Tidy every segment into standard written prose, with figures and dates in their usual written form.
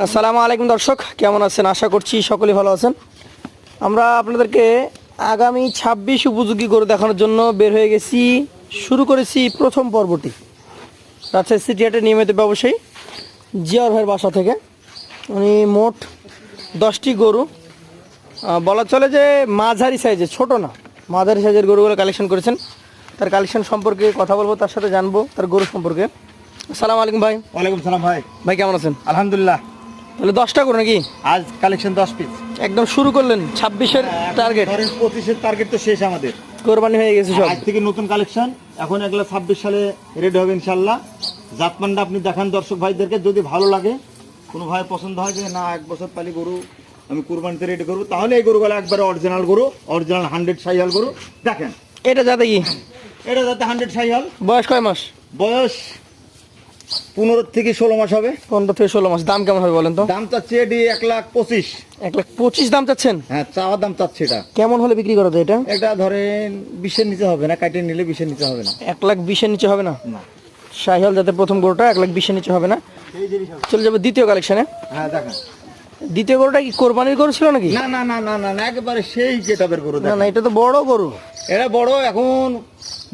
আসসালামু আলাইকুম দর্শক, কেমন আছেন? আশা করছি সকলেই ভালো আছেন। আমরা আপনাদেরকে আগামী 26 উপযোগী গরু দেখানোর জন্য বের হয়ে গেছি। শুরু করেছি প্রথম পর্বটি রাজশাহী সিটি হাটের নিয়মিত ব্যবসায়ী জিয়ার ভাইয়ের বাসা থেকে। উনি মোট 10টি গরু, বলা চলে যে মাঝারি সাইজের, ছোট না, মাঝারি সাইজের গরুগুলো কালেকশন করেছেন। তার কালেকশন সম্পর্কে কথা বলবো, তার সাথে জানবো তার গরু সম্পর্কে। আসসালামু আলাইকুম ভাই। ওয়ালাইকুম সালাম ভাই। ভাই কেমন আছেন? আলহামদুলিল্লাহ। তাহলে 10টা গরু নাকি? আজ কালেকশন 10 পিস। একদম শুরু করলেন 26-এর টার্গেট। ধরেন 25-এর টার্গেট তো শেষ আমাদের, কোরবানি হয়ে গেছে সব। আজ থেকে নতুন কালেকশন, এখন এগুলো 26 সালে রেডি হবে ইনশাআল্লাহ। জাতমানটা আপনি দেখান দর্শক ভাইদেরকে, যদি ভালো লাগে, কোনো ভাই পছন্দ হয় যে না 1 বছর পালি গরু আমি কুরবানিতে রেডি করবো, তাহলে এই গরুগুলো একবারে অরিজিনাল গরু, অরিজিনাল 100 শাহিওয়াল গরু। দেখেন এটা যাতে কি এটা যাতে 100 শাহিওয়াল। বয়স কয় মাস? বয়স 15 থেকে 16 মাস হবে। 15 থেকে 16 মাস। দাম কেমন হবে বলেন তো? দাম চাচ্ছে এটি 1,25,000। 1,25,000 দাম চাচ্ছেন? হ্যাঁ, চাওয়া দাম চাচ্ছে। এটা কেমন হলে বিক্রি করা যায় এটা? এটা ধরেন 20-এর নিচে হবে না, কাটিয়ে নিলে 20-এর নিচে হবে না। 1,20,000-এর নিচে হবে না? না। শাহিওয়াল জাতের প্রথম গরুটা 1,20,000-এর নিচে হবে না। চলে যাবে দ্বিতীয় কালেকশনে। হ্যাঁ দেখেন, দ্বিতীয় গরুটা কি কোরবানির গরু ছিল নাকি? না না না না না না, একেবারে সেই গেটাবের গরু। না না, এটা তো বড় গরু। এটা বড়, এখন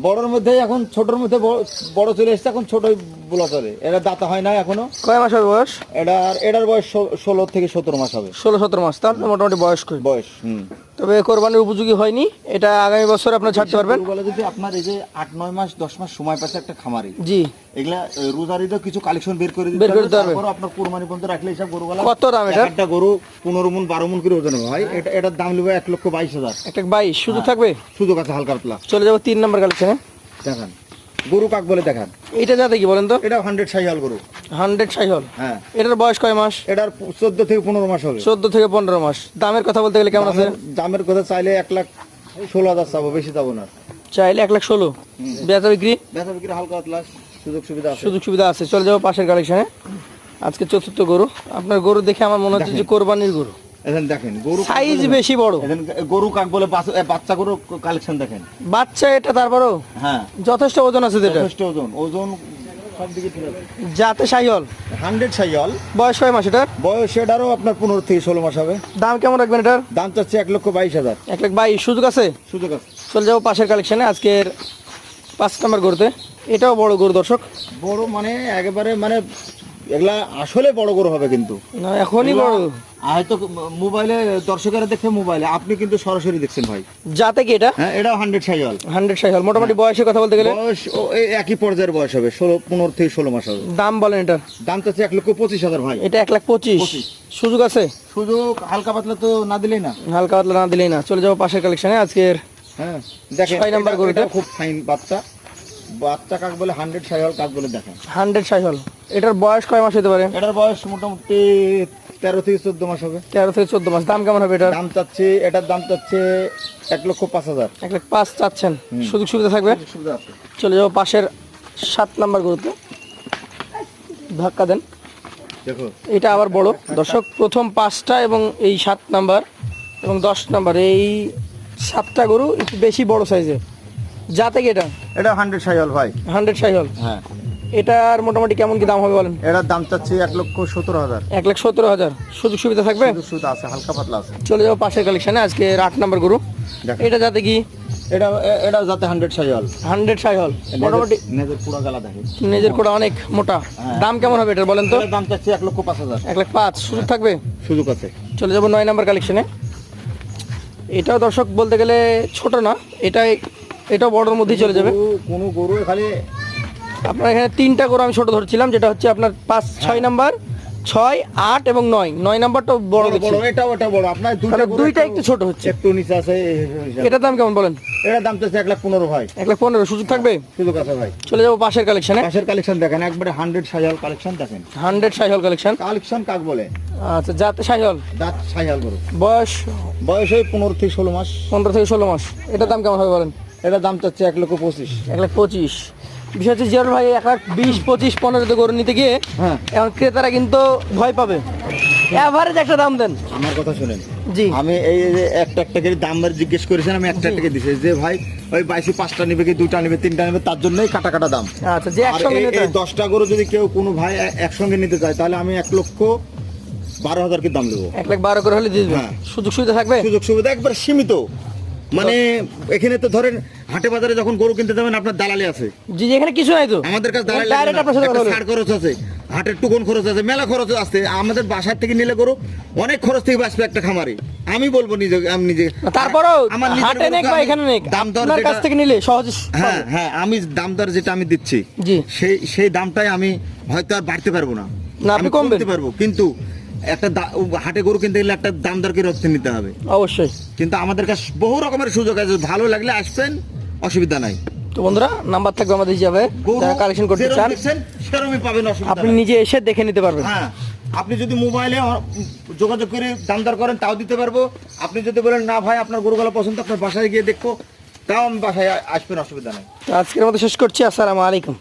বড়র মধ্যে, এখন ছোটর মধ্যে বড় চলে এসছে, এখন ছোটই বলা চলে। এটা দাঁতা হয় না এখনো। কয় মাস হবে বয়স? এটার বয়স 16 থেকে 17 মাস হবে। 16-17 মাস, তাহলে মোটামুটি বয়স কই। বয়স তবে কোরবানির উপযোগী হয়নি। এটা আগামী বছর আপনার ছাড়তে পারবেন। বলে যদি আপনার এই যে 8-9 মাস 10 মাস সময় পাচ্ছে একটা খামারি, জি, এগুলা রোজারিতে কিছু কালেকশন বের করে বের করে দিতে হবে। তারপর আপনার কুরবানি পর্যন্ত রাখলে সব গরুগুলা। কত দাম এটা? একটা গরু 15 মণ 12 মণ করে ওজন হবে ভাই। এটার দাম নেবে 1,22,000। 1,22,000 শুধু থাকবে? শুধু কাছে হালকা পাতলা। চলে যাবো 3 নম্বর কালেকশনে। দেখান গরু কাক বলে দেখান। এটা যাতে কি বলেন তো? এটা 100 শাহিওয়াল গরু। 100 শাহিওয়াল। হ্যাঁ, এটার বয়স কয় মাস? এটার 14 থেকে 15 মাস হবে। 14 থেকে 15 মাস। দামের কথা বলতে গেলে কেমন আছে? দামের কথা চাইলে 1,16,000 চাবো, বেশি চাবো না। চাইলে 1,16,000। বেচা বিক্রি? বেচা বিক্রি হালকা পাতলা সুযোগ সুবিধা আছে। সুযোগ সুবিধা আছে। চলে যাবো পাশের কালেকশনে। আজকে চতুর্থ গরু। আপনার গরু দেখে আমার মনে হচ্ছে যে কোরবানির গরু। এখন দেখেন গরু সাইজ বেশি বড়। এখন গরু কাক বলে বাচ্চা গরু কালেকশন দেখেন। বাচ্চা এটা, তারপরেও হ্যাঁ যথেষ্ট ওজন আছে এটা। যথেষ্ট ওজন সব দিকে ঠিক আছে। যাতে শাহিওয়াল 100 শাহিওয়াল। বয়স কয় মাস এটার? বয়স এটারও আপনার 15 থেকে 16 মাস হবে। দাম কেমন রাখবেন এটার? দাম চাচ্ছে 1,22,000। 1,22,000 সুযোগ আছে? সুযোগ আছে। চলে যাবো পাশের কালেকশনে, আজকের 5 নম্বর গরুতে। এটাও বড় গরু দর্শক। বড় মানে একেবারে মানে এগুলা আসলে বড় গরু হবে, কিন্তু না এখনই বড়। হয়তো মোবাইলে দর্শকেরা দেখে, মোবাইলে আপনি কিন্তু সরাসরি দেখছেন ভাই। যাতে কি এটা? হ্যাঁ, এটাও 100 শাহিওয়াল। 100 শাহিওয়াল। মোটামুটি বয়সের কথা বলতে গেলে বয়স এই একই পর্যায়ের বয়স হবে, 15 থেকে 16 মাস হবে। দাম বলেন এটার? দাম চাচ্ছে 1,25,000 ভাই। এটা 1,25,000। সুযোগ আছে? সুযোগ হালকা পাতলা তো না দিলেই না। হালকা পাতলা না দিলেই না। চলে যাবো পাশের কালেকশনে, আজকের হ্যাঁ দেখেন 6 নাম্বার গরুটা। খুব ফাইন বাচ্চা। বাচ্চা কাক বলে 100 শাহিওয়াল কাক বলে দেখেন। 100 শাহিওয়াল। এটার বয়স কয় মাস হতে পারে? এটার বয়স মোটামুটি 13 থেকে 14 মাস হবে। 13 থেকে 14 মাস। দাম কেমন হবে এটার? দাম চাচ্ছে, এটার দাম চাচ্ছে 1,05,000। 1,05,000 চাচ্ছেন। সুযোগ সুবিধা থাকবে? সুবিধা আছে। চলে যাবো পাশের 7 নাম্বার গরুতে। ধাক্কা দেন। দেখো এটা আবার বড় দর্শক। প্রথম 5টা এবং এই 7 নাম্বার এবং 10 নাম্বার, এই 7টা গরু একটু বেশি বড় সাইজের। যাতে কি এটা? এটা 100 শাহিওয়াল ভাই। 100 শাহিওয়াল। হ্যাঁ, এটার মোটামুটি কেমন কি দাম হবে বলেন? এটার দাম চাচ্ছে 1,17,000। 1,17,000। সুযোগ সুবিধা থাকবে? সুবিধা আছে, হালকা পাতলা আছে। চলে যাবো পাশের কালেকশনে, আজকে 8 নাম্বার গরু। দেখেন। এটা যাতে কি? এটা যাতে 100 শাহিওয়াল। 100 শাহিওয়াল। মোটামুটি নেজের পুরো গালা দেখে, নিজের কোটা অনেক মোটা। দাম কেমন হবে এটার বলেন তো? এটার দাম চাচ্ছে 1,05,000। 1,05,000। সুযোগ থাকবে? সুযোগ আছে। চলে যাবো 9 নাম্বার কালেকশনে। এটাও দর্শক বলতে গেলে ছোট না, এটাও বড়োর মধ্যেই চলে যাবে। কোনো গরু খালি আপনার এখানে 3টা গরু আমি ছোট ধরছিলাম, যেটা হচ্ছে আপনার 5, 6 নাম্বার, 6, 8 এবং 9। 9 নাম্বারটা বড় দেখছি। এটা বড়। আপনার দুইটা একটু ছোট হচ্ছে, একটু নিচে আছে। এটার দাম কেমন বলেন? এটার দাম চাচ্ছে 1,15,000 ভাই। 1,15,000। সুযোগ থাকবে? সুযোগ আছে ভাই। চলে যাবো পাশের কালেকশনে। পাশের কালেকশন দেখেন, একবারে 100 শাহিওয়াল কালেকশন দেখেন। 100 শাহিওয়াল কালেকশন। কালেকশন কাক বলে? আচ্ছা, যাতে শাহিওয়াল। দাঁত শাহিওয়াল গরু। বয়স ওই 15 থেকে 16 মাস। 15 থেকে 16 মাস। এটার দাম কেমন হবে বলেন? এটার দাম চাচ্ছে 1,25,000। 1,25,000। বিষয় হচ্ছে জিয়ারুল ভাই 1,20,000, 25,000, 15,000 গরু নিতে গিয়ে হ্যাঁ, এখন ক্রেতারা কিন্তু ভয় পাবে। এভারেজ একটা দাম দেন। আমার কথা শুনেন। জি, আমি এই যে একটা করে দাম জিজ্ঞেস করেছেন, আমি একটা দিছি যে ভাই ওই 5টা নিবে কি 2টা নিবে 3টা নিবে, তার জন্যই কাটা দাম। আচ্ছা, যে একসঙ্গে নিতে এই 10টা গরু যদি কেউ কোনো ভাই একসঙ্গে নিতে চায়, তাহলে আমি 1,00,000 12,000 কি দাম দেবো। 1,12,000 করে হলে দিয়ে দেবেন। হ্যাঁ। সুযোগ সুবিধা থাকবে? সুযোগ সুবিধা একবার সীমিত, মানে এখানে তো ধরেন হাটে বাজারে যখন গরু কিনতে যাবেন আপনার দালালি আছে, জি জি, এখানে কিছু নাই তো, আমাদের কাছে দালালি ডাইরেক্ট লাগে আপনার না। সাথে একটা কথা বলবো। ছাড় খরচ আছে, হাটের টুকন খরচ আছে, মেলা খরচ আছে। আমাদের বাসার থেকে নিলে গরু অনেক খরচ থেকে বাঁচবে একটা খামারে। আমি বলবো নিজে, আমি নিজে তারপরেও আমার নিজের হাটে নেক গরুকে বা আমি এখানে নেক, দাম দর আপনার কাছ যেটা- থেকে নিলে সহজে হ্যাঁ পাবে। হ্যাঁ, আমি দাম দর যেটা আমি দিচ্ছি জি। সেই দামটাই আমি হয়তো আর বাড়তে পারবো না, না, আপনি আমি কমবেন। কমতে পারবো, কিন্তু একটা হাটে গরু কিনতে গেলে একটা দাম দর করে নিতে হবে। অবশ্যই। কিন্তু আমাদের কাছে বহু রকমের সুযোগ আছে, ভালো লাগলে আসবেন, অসুবিধা নাই। তো বন্ধুরা, নাম্বার থাকবে আমাদের হিসাবে, যারা কালেকশন করতে যেরকম চান দেখছেন সেরকমই পাবেন, অসুবিধা আপনি নাই। নিজে এসে দেখে নিতে পারবেন। হ্যাঁ, আপনি যদি মোবাইলে যোগাযোগ করে দাম দর করেন তাও দিতে পারবো। আপনি যদি বলেন না ভাই আপনার গরুগুলো পছন্দ, আপনার বাসায় গিয়ে দেখবো, তাও আমি বাসায় আসবেন, অসুবিধা নাই। তো আজকের মতো শেষ করছি। আসসালামু আলাইকুম।